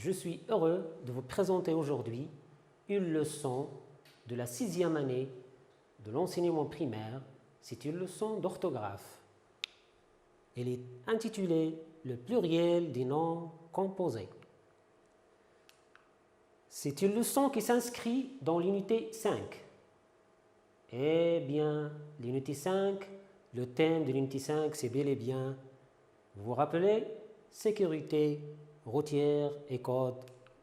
Je suis heureux de vous présenter aujourd'hui une leçon de la 6e année de l'enseignement primaire. C'est une leçon d'orthographe. Elle est intitulée « Le pluriel des noms composés ». C'est une leçon qui s'inscrit dans l'unité 5. Eh bien, l'unité 5, le thème de l'unité 5, c'est bel et bien, vous vous rappelez, sécurité routière et code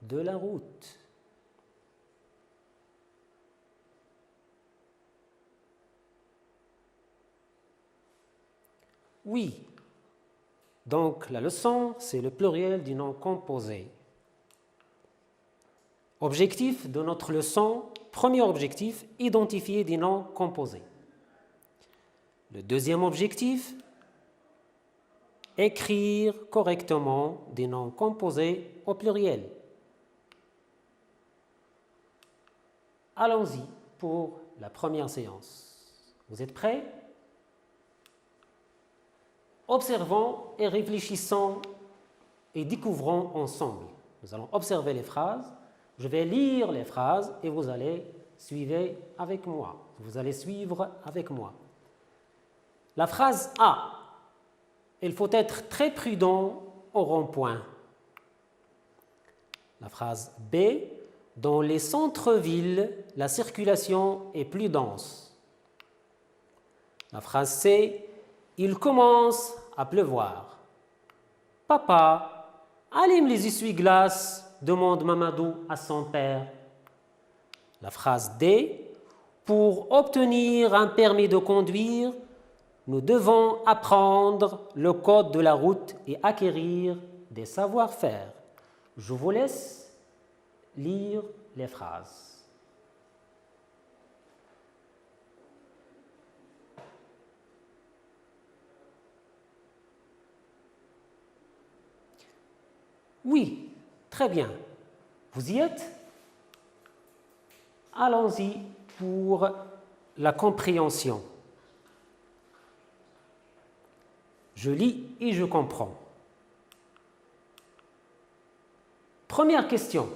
de la route. Oui, donc la leçon, c'est le pluriel du nom composé. Objectif de notre leçon, premier objectif, identifier des noms composés. Le deuxième objectif, écrire correctement des noms composés au pluriel. Allons-y pour la première séance. Vous êtes prêts? Observons et réfléchissons et découvrons ensemble. Nous allons observer les phrases. Je vais lire les phrases et vous allez suivre avec moi. Vous allez suivre avec moi. La phrase A. Il faut être très prudent au rond-point. La phrase B. Dans les centres-villes, la circulation est plus dense. La phrase C. Il commence à pleuvoir. Papa, allume les essuie-glaces, demande Mamadou à son père. La phrase D. Pour obtenir un permis de conduire, nous devons apprendre le code de la route et acquérir des savoir-faire. Je vous laisse lire les phrases. Oui, très bien. Vous y êtes? Allons-y pour la compréhension. Je lis et je comprends. Première question.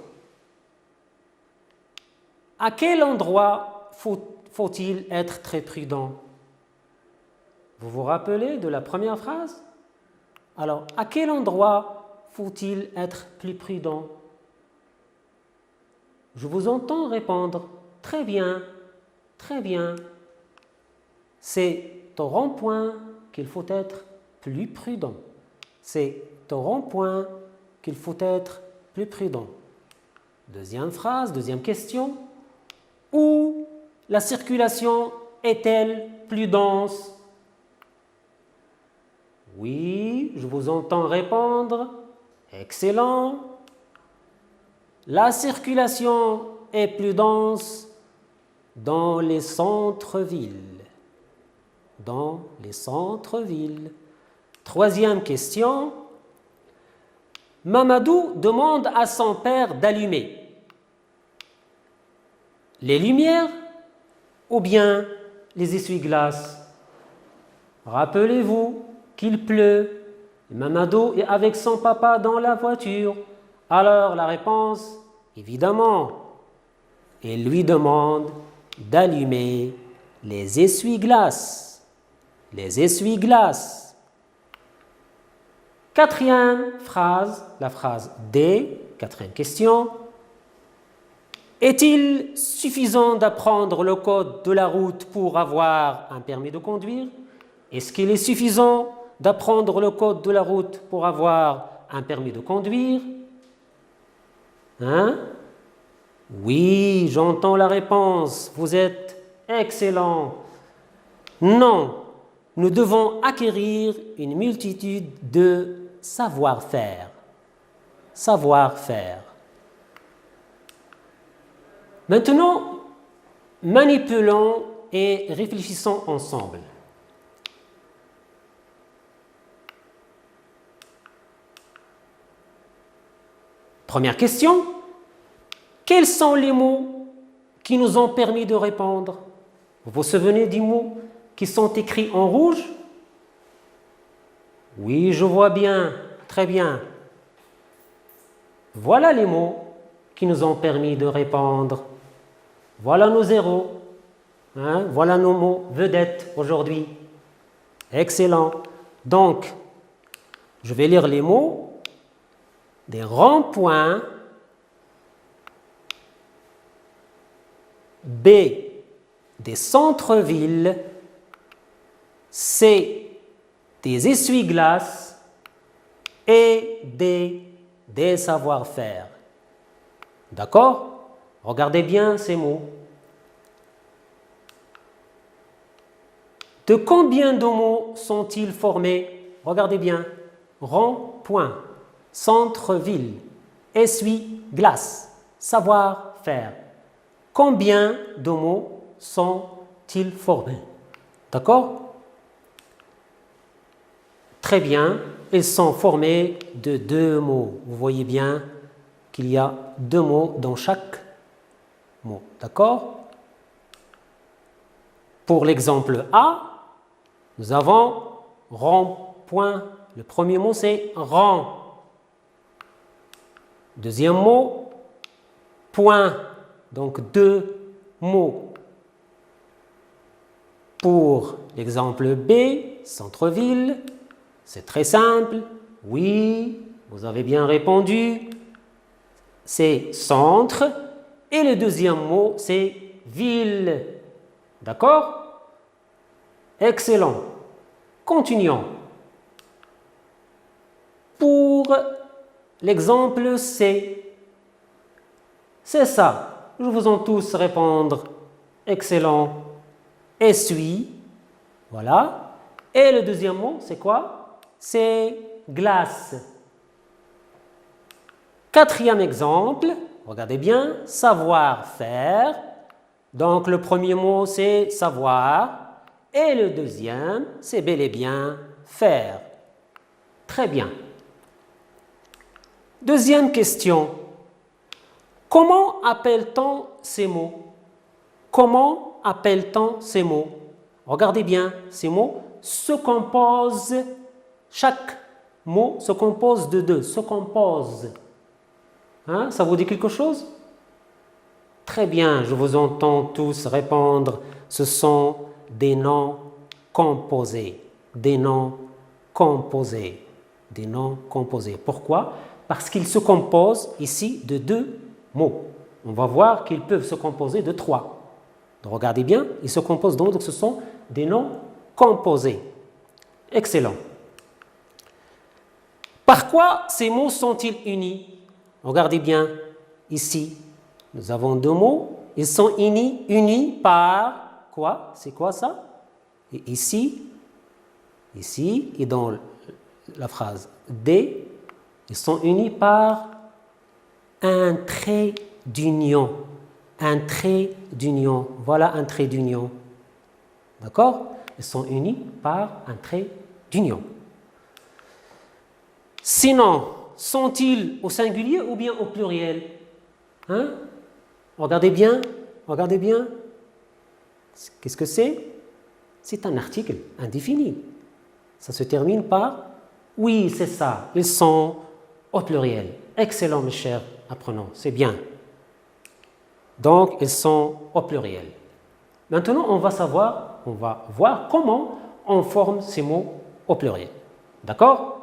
À quel endroit faut-il être très prudent? Vous vous rappelez de la première phrase? Alors, à quel endroit faut-il être plus prudent? Je vous entends répondre. Très bien, très bien. C'est au rond-point qu'il faut être plus prudent. C'est au rond-point qu'il faut être plus prudent. Deuxième phrase, deuxième question. Où la circulation est-elle plus dense? Oui, je vous entends répondre. Excellent. La circulation est plus dense dans les centres-villes. Dans les centres-villes. Troisième question. Mamadou demande à son père d'allumer les lumières ou bien les essuie-glaces. Rappelez-vous qu'il pleut. Mamadou est avec son papa dans la voiture. Alors la réponse, évidemment, il lui demande d'allumer les essuie-glaces. Les essuie-glaces. Quatrième phrase, la phrase D, quatrième question. Est-il suffisant d'apprendre le code de la route pour avoir un permis de conduire? Est-ce qu'il est suffisant d'apprendre le code de la route pour avoir un permis de conduire? Hein? Oui, j'entends la réponse. Vous êtes excellent. Non, nous devons acquérir une multitude de savoir-faire. Savoir-faire. Maintenant, manipulons et réfléchissons ensemble. Première question. Quels sont les mots qui nous ont permis de répondre? Vous vous souvenez des mots qui sont écrits en rouge? Oui, je vois bien. Très bien. Voilà les mots qui nous ont permis de répondre. Voilà nos zéros. Hein? Voilà nos mots vedettes aujourd'hui. Excellent. Donc, je vais lire les mots des ronds-points, B, des centres-villes, C, des essuie-glaces et D, des savoir-faire. D'accord? Regardez bien ces mots. De combien de mots sont-ils formés? Regardez bien. Rond-point, centre-ville, essuie-glace, savoir-faire. Combien de mots sont-ils formés? D'accord? Très bien. Ils sont formés de 2 mots. Vous voyez bien qu'il y a 2 mots dans chaque mot. D'accord? Pour l'exemple A, nous avons rond-point. Le premier mot, c'est rond. Deuxième mot, point. Donc 2 mots. Pour l'exemple B, centre-ville, c'est très simple. Oui, vous avez bien répondu. C'est centre. Et le deuxième mot, c'est ville. D'accord? Excellent. Continuons. Pour l'exemple C, c'est ça. Je vous en tous répondre. Excellent. Essuie. Voilà. Et le deuxième mot, c'est quoi? C'est glace. Quatrième exemple. Regardez bien. Savoir-faire. Donc, le premier mot, c'est savoir. Et le deuxième, c'est bel et bien faire. Très bien. Deuxième question. Comment appelle-t-on ces mots? Comment appelle-t-on ces mots? Regardez bien, ces mots se composent, chaque mot se compose de 2, se compose. Hein, ça vous dit quelque chose? Très bien, je vous entends tous répondre. Ce sont des noms composés. Des noms composés. Des noms composés. Pourquoi? Parce qu'ils se composent ici de 2 mots. On va voir qu'ils peuvent se composer de 3. Donc, regardez bien, ils se composent donc ce sont des noms composés. Excellent. Par quoi ces mots sont-ils unis? Regardez bien, ici, nous avons 2 mots. Ils sont unis par quoi? C'est quoi ça? Et ici, et dans la phrase D, ils sont unis par un trait d'union. Un trait d'union. Voilà un trait d'union. D'accord? Ils sont unis par un trait d'union. Sinon, sont-ils au singulier ou bien au pluriel? Hein? Regardez bien. Qu'est-ce que c'est? C'est un article indéfini. Ça se termine par oui, c'est ça. Ils sont au pluriel. Excellent, mes chers apprenants. C'est bien. Donc, ils sont au pluriel. Maintenant, on va voir comment on forme ces mots au pluriel. D'accord?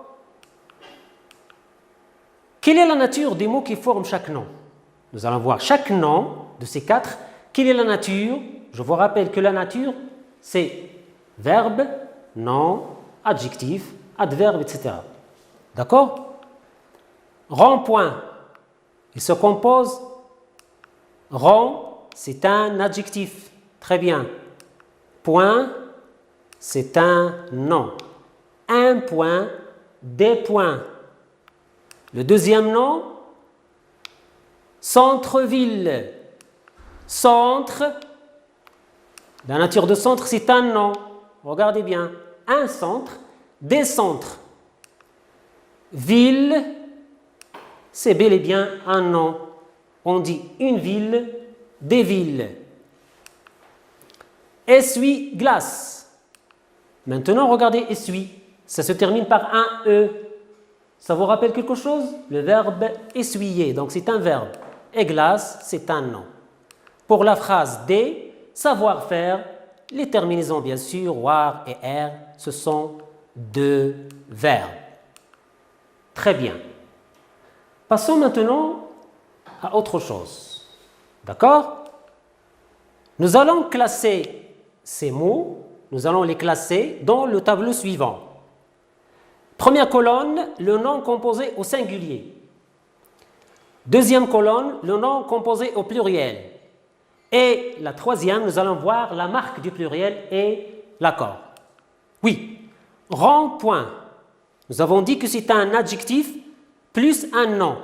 Quelle est la nature des mots qui forment chaque nom? Nous allons voir chaque nom de ces 4. Quelle est la nature? Je vous rappelle que la nature, c'est verbe, nom, adjectif, adverbe, etc. D'accord? Rond-point, il se compose. Rond, c'est un adjectif. Très bien. Point, c'est un nom. Un point, des points. Le deuxième nom, centre-ville. Centre, la nature de centre, c'est un nom. Regardez bien. Un centre, des centres. Ville, c'est bel et bien un nom. On dit une ville, des villes. Essuie-glace. Maintenant, regardez essuie. Ça se termine par un E. Ça vous rappelle quelque chose? Le verbe essuyer, donc c'est un verbe. Et glace, c'est un nom. Pour la phrase D, savoir-faire, les terminaisons bien sûr, war et er, ce sont deux verbes. Très bien. Passons maintenant à autre chose. D'accord? Nous allons classer ces mots, nous allons les classer dans le tableau suivant. Première colonne, le nom composé au singulier. Deuxième colonne, le nom composé au pluriel. Et la troisième, nous allons voir la marque du pluriel et l'accord. Oui, rond-point. Nous avons dit que c'est un adjectif plus un nom.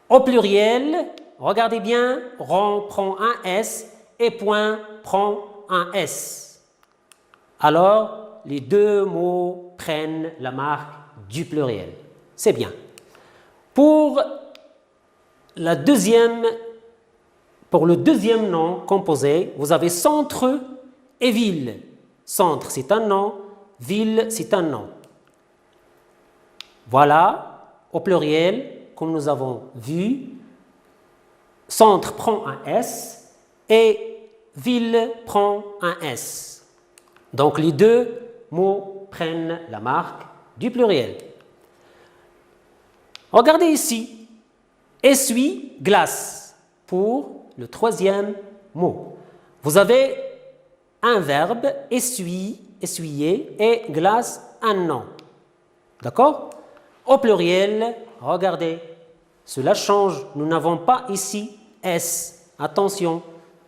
Au pluriel, regardez bien, rond prend un S et point prend un S. Alors, les deux mots prennent la marque du pluriel. C'est bien. Pour le deuxième nom composé, vous avez centre et ville. Centre, c'est un nom. Ville, c'est un nom. Voilà, au pluriel, comme nous avons vu, centre prend un S et ville prend un S. Donc, les deux mots prennent la marque du pluriel. Regardez ici, essuie, glace, pour le troisième mot. Vous avez un verbe, essuie, essuyer, et glace, un nom. D'accord? Au pluriel, regardez, cela change. Nous n'avons pas ici S. Attention,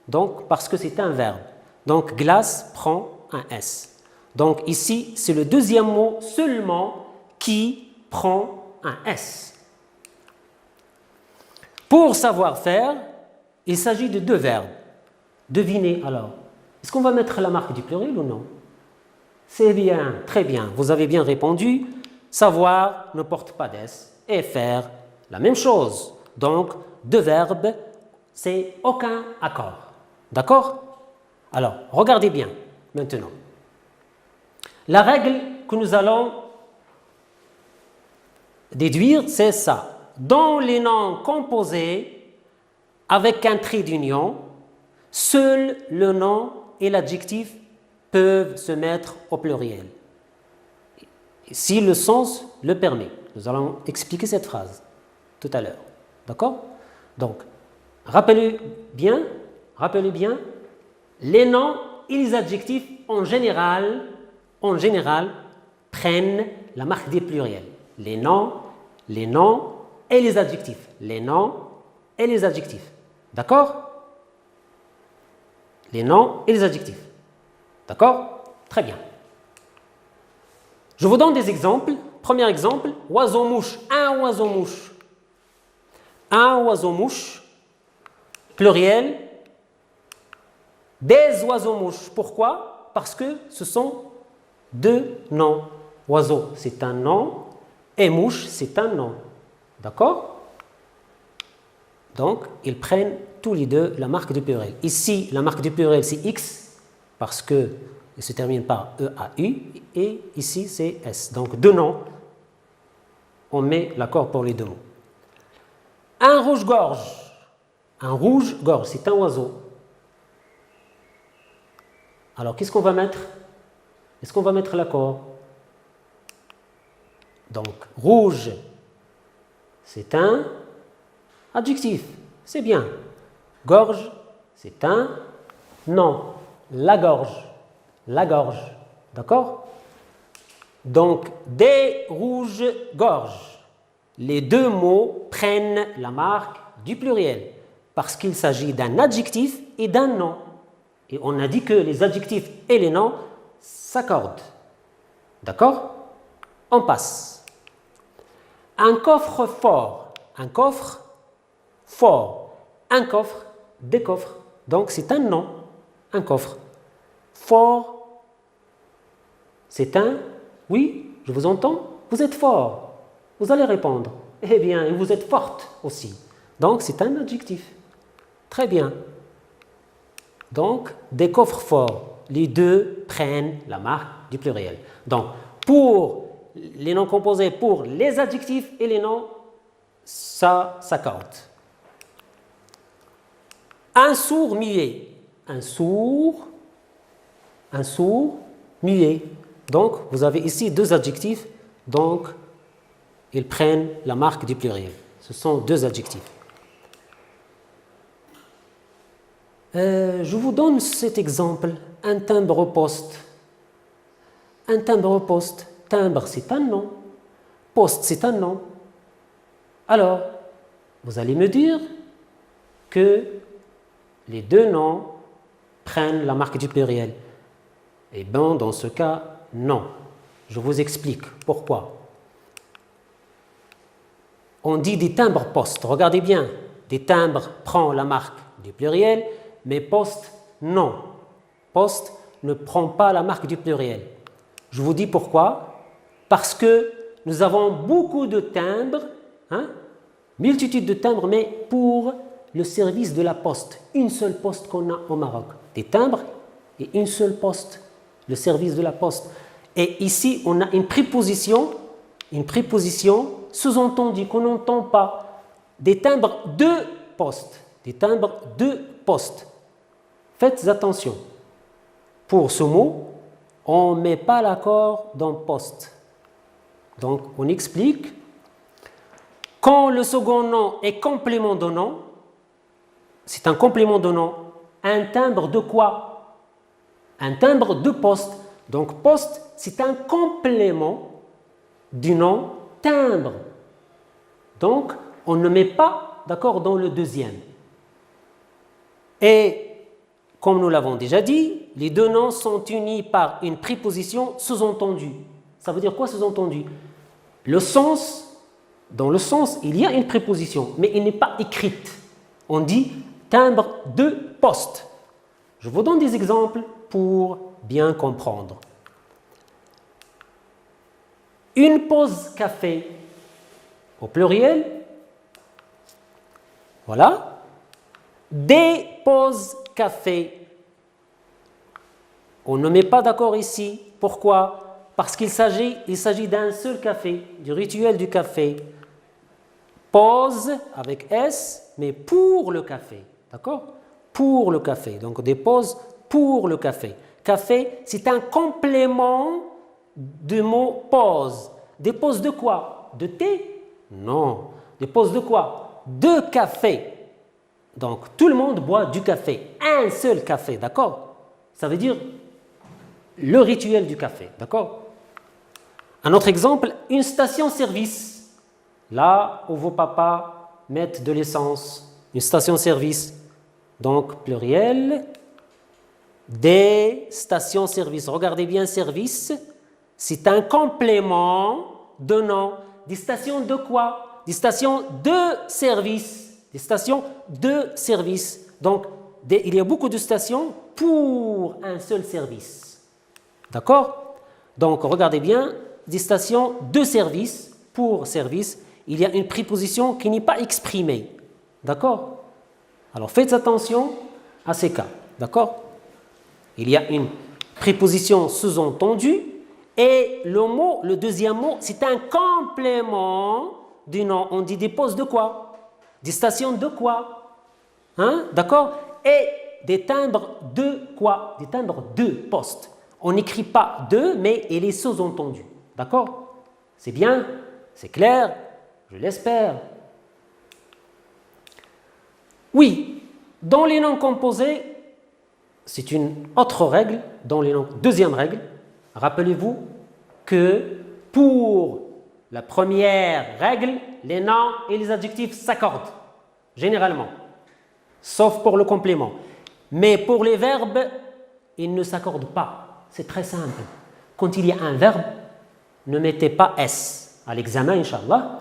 donc parce que c'est un verbe. Donc glace prend un S. Donc ici, c'est le deuxième mot seulement qui prend un S. Pour savoir-faire, il s'agit de deux verbes. Devinez alors, est-ce qu'on va mettre la marque du pluriel ou non? C'est bien, très bien, vous avez bien répondu. Savoir ne porte pas d'S et faire la même chose. Donc, deux verbes, c'est aucun accord. D'accord? Alors, regardez bien maintenant. La règle que nous allons déduire, c'est ça. Dans les noms composés avec un trait d'union, seul le nom et l'adjectif peuvent se mettre au pluriel, si le sens le permet. Nous allons expliquer cette phrase tout à l'heure. D'accord? Donc, rappelez bien, les noms et les adjectifs en général, prennent la marque des pluriels. Les noms et les adjectifs. Les noms et les adjectifs. D'accord? Les noms et les adjectifs. D'accord? Très bien. Je vous donne des exemples. Premier exemple, oiseau-mouche. Un oiseau-mouche. Un oiseau-mouche. Pluriel. Des oiseaux-mouches. Pourquoi? Parce que ce sont deux noms. Oiseau, c'est un nom. Et mouche, c'est un nom. D'accord? Donc, ils prennent tous les deux la marque du pluriel. Ici, la marque du pluriel, c'est X, parce que il se termine par E-A-U, et ici, c'est S. Donc, deux noms, on met l'accord pour les deux mots. Un rouge-gorge. Un rouge-gorge, c'est un oiseau. Alors, qu'est-ce qu'on va mettre? Est-ce qu'on va mettre l'accord? Donc, rouge, c'est un adjectif. C'est bien. Gorge, c'est un nom. La gorge. La gorge. D'accord? Donc, des rouges-gorges. Les deux mots prennent la marque du pluriel parce qu'il s'agit d'un adjectif et d'un nom. Et on a dit que les adjectifs et les noms s'accordent. D'accord? On passe. Un coffre fort. Un coffre fort. Un coffre, des coffres. Donc, c'est un nom. Un coffre. Fort, c'est un... Oui, je vous entends. Vous êtes fort. Vous allez répondre. Eh bien, vous êtes forte aussi. Donc, c'est un adjectif. Très bien. Donc, des coffres forts. Les deux prennent la marque du pluriel. Donc, pour les noms composés pour les adjectifs et les noms, ça s'accorde. Un sourd muet. Un sourd muet. Donc, vous avez ici deux adjectifs, donc ils prennent la marque du pluriel. Ce sont deux adjectifs. Je vous donne cet exemple, un timbre-poste. Un timbre-poste. Timbre, c'est un nom. Poste, c'est un nom. Alors, vous allez me dire que les deux noms prennent la marque du pluriel. Eh bien, dans ce cas, non. Je vous explique pourquoi. On dit des timbres-postes. Regardez bien. Des timbres prend la marque du pluriel, mais poste, non. Poste ne prend pas la marque du pluriel. Je vous dis pourquoi. Parce que nous avons beaucoup de timbres, multitude de timbres, mais pour le service de la poste. Une seule poste qu'on a au Maroc. Des timbres et une seule poste. Le service de la poste. Et ici, on a une préposition sous-entendue qu'on n'entend pas. Des timbres de poste. Des timbres de poste. Faites attention. Pour ce mot, on ne met pas l'accord dans poste. Donc, on explique. Quand le second nom est complément de nom, c'est un complément de nom. Un timbre de quoi? Un timbre de poste. Donc, poste, c'est un complément du nom timbre. Donc, on ne met pas d'accord dans le deuxième. Et, comme nous l'avons déjà dit, les deux noms sont unis par une préposition sous-entendue. Ça veut dire quoi sous-entendu? Dans le sens, il y a une préposition, mais elle n'est pas écrite. On dit timbre de poste. Je vous donne des exemples pour bien comprendre. Une pause café, au pluriel. Voilà. Des pauses café. On ne met pas d'accord ici. Pourquoi? Parce qu'il s'agit d'un seul café, du rituel du café. Pause avec S, mais pour le café. D'accord? Pour le café. Donc des pauses pour le café. Café, c'est un complément du mot pause. Des pauses de quoi? De thé? Non. Des pauses de quoi? De café. Donc tout le monde boit du café. Un seul café, d'accord? Ça veut dire le rituel du café, d'accord? Un autre exemple, une station-service. Là où vos papas mettent de l'essence. Une station-service. Donc, pluriel. Des stations-service. Regardez bien, service. C'est un complément de nom. Des stations de quoi? Des stations de service. Des stations de service. Donc, il y a beaucoup de stations pour un seul service. D'accord? Donc, regardez bien, des stations de service, pour service, il y a une préposition qui n'est pas exprimée. D'accord? Alors, faites attention à ces cas. D'accord? Il y a une préposition sous-entendue et le deuxième mot, c'est un complément du nom. On dit des postes de quoi? Des stations de quoi? D'accord? Et des timbres de quoi? Des timbres de poste. On n'écrit pas de, mais il est sous-entendu. D'accord? C'est bien? C'est clair? Je l'espère. Oui, dans les noms composés, c'est une autre règle. Dans les noms, deuxième règle, rappelez-vous que pour la première règle, les noms et les adjectifs s'accordent, généralement, sauf pour le complément. Mais pour les verbes, ils ne s'accordent pas. C'est très simple. Quand il y a un verbe, ne mettez pas S. À l'examen, Inch'Allah,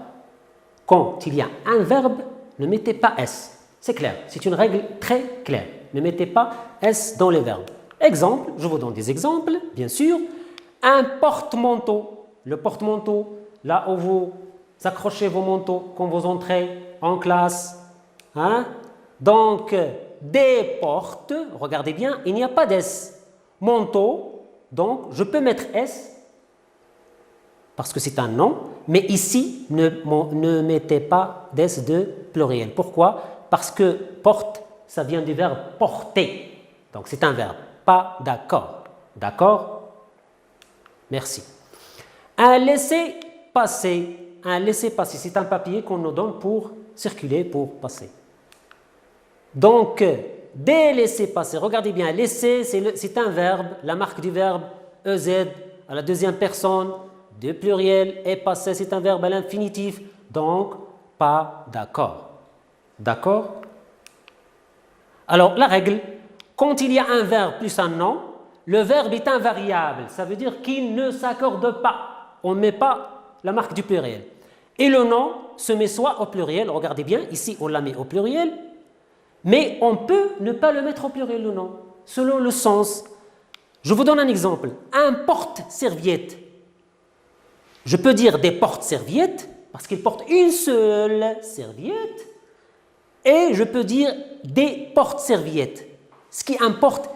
quand il y a un verbe, ne mettez pas S. C'est clair, c'est une règle très claire. Ne mettez pas S dans les verbes. Exemple, je vous donne des exemples, bien sûr. Un porte-manteau. Le porte-manteau, là où vous accrochez vos manteaux quand vous entrez en classe. Donc, des portes, regardez bien, il n'y a pas d'S. Manteau, donc je peux mettre S parce que c'est un nom, mais ici, ne mettez pas des de pluriel. Pourquoi? Parce que porte, ça vient du verbe porter. Donc c'est un verbe. Pas d'accord. D'accord? Merci. Un laissez-passer. Un laissez-passer, c'est un papier qu'on nous donne pour circuler, pour passer. Donc, des laissez-passer, regardez bien, laisser, c'est un verbe, la marque du verbe EZ à la deuxième personne, de pluriel, et passer, c'est un verbe à l'infinitif, donc pas d'accord. D'accord? Alors, la règle, quand il y a un verbe plus un nom, le verbe est invariable, ça veut dire qu'il ne s'accorde pas, on ne met pas la marque du pluriel. Et le nom se met soit au pluriel, regardez bien, ici on la met au pluriel, mais on peut ne pas le mettre au pluriel le nom, selon le sens. Je vous donne un exemple. Un porte-serviette. Je peux dire des porte-serviettes, parce qu'il porte une seule serviette, et je peux dire des porte-serviettes. Ce qui importe,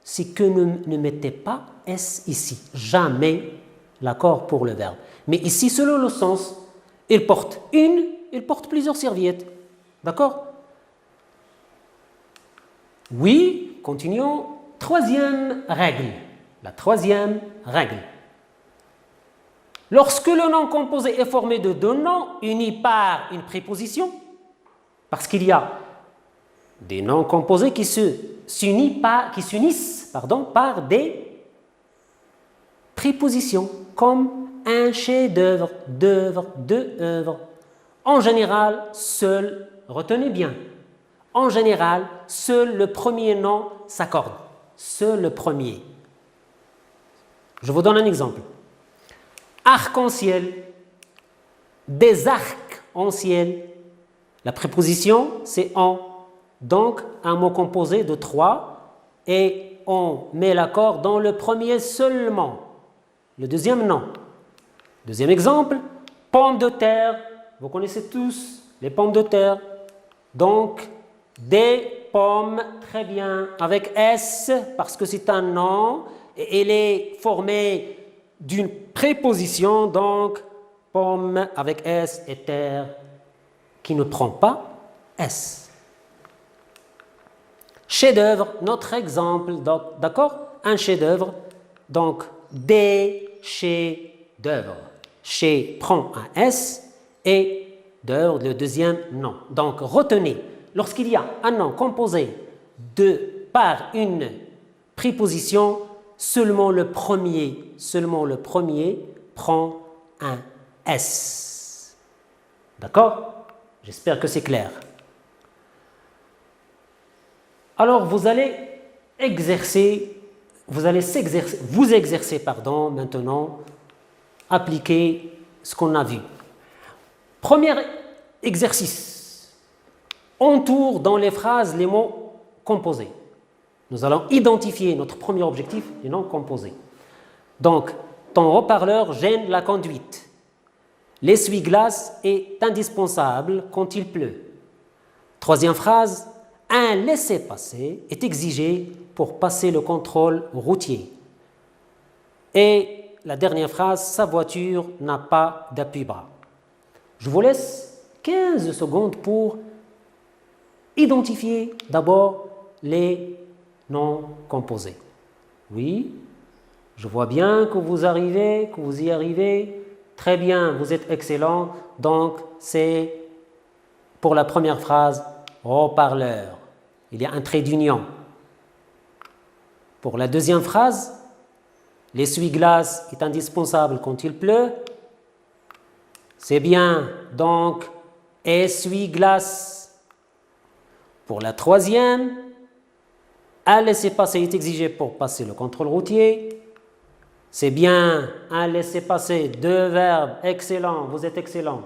c'est que ne mettez pas S ici, jamais l'accord pour le verbe. Mais ici, selon le sens, il porte une, il porte plusieurs serviettes. D'accord? Oui, continuons. Troisième règle. La troisième règle. Lorsque le nom composé est formé de deux noms unis par une préposition, parce qu'il y a des noms composés qui s'unissent par des prépositions, comme un chef-d'œuvre, d'œuvre, de œuvre. En général, seul, retenez bien, en général, seul le premier nom s'accorde. Seul le premier. Je vous donne un exemple. Arc-en-ciel, des arcs-en-ciel. La préposition, c'est en. Donc, un mot composé de trois et on met l'accord dans le premier seulement. Le deuxième, non. Deuxième exemple, pommes de terre. Vous connaissez tous les pommes de terre. Donc, des pommes, très bien, avec S, parce que c'est un nom, et elle est formée d'une préposition, donc pomme avec S et terre, qui ne prend pas S. Chef-d'œuvre, notre exemple, d'accord? Un chef-d'œuvre, donc des chefs-d'œuvre. Chez prend un S et d'œuvre, le deuxième nom. Donc retenez, lorsqu'il y a un nom composé par une préposition, seulement le premier prend un S. D'accord? J'espère que c'est clair. Alors vous allez vous exercer maintenant, appliquer ce qu'on a vu. Premier exercice. Entoure dans les phrases les mots composés. Nous allons identifier notre premier objectif, les noms composés. Donc, ton haut-parleur gêne la conduite. L'essuie-glace est indispensable quand il pleut. Troisième phrase, un laissez-passer est exigé pour passer le contrôle routier. Et la dernière phrase, sa voiture n'a pas d'appui-bras. Je vous laisse 15 secondes pour identifier d'abord les noms composés. Oui, je vois bien que vous y arrivez. Très bien, vous êtes excellent. Donc, c'est pour la première phrase, haut-parleur. Il y a un trait d'union. Pour la deuxième phrase, l'essuie-glace est indispensable quand il pleut. C'est bien, donc, essuie-glace. Pour la troisième, un laissez-passer est exigé pour passer le contrôle routier. C'est bien, un laissez-passer, deux verbes, excellent, vous êtes excellent.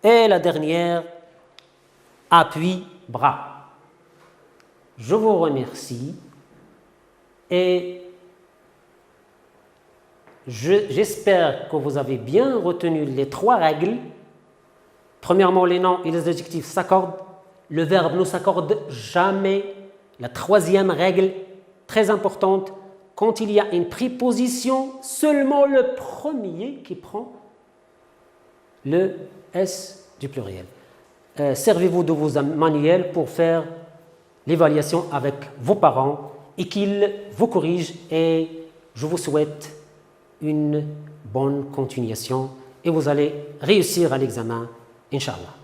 Et la dernière, appui, bras. Je vous remercie et j'espère que vous avez bien retenu les trois règles. Premièrement, les noms et les adjectifs s'accordent. Le verbe ne s'accorde jamais. La troisième règle, très importante, quand il y a une préposition, seulement le premier qui prend le S du pluriel. Servez-vous de vos manuels pour faire l'évaluation avec vos parents et qu'ils vous corrigent, et je vous souhaite une bonne continuation et vous allez réussir à l'examen, Inch'Allah.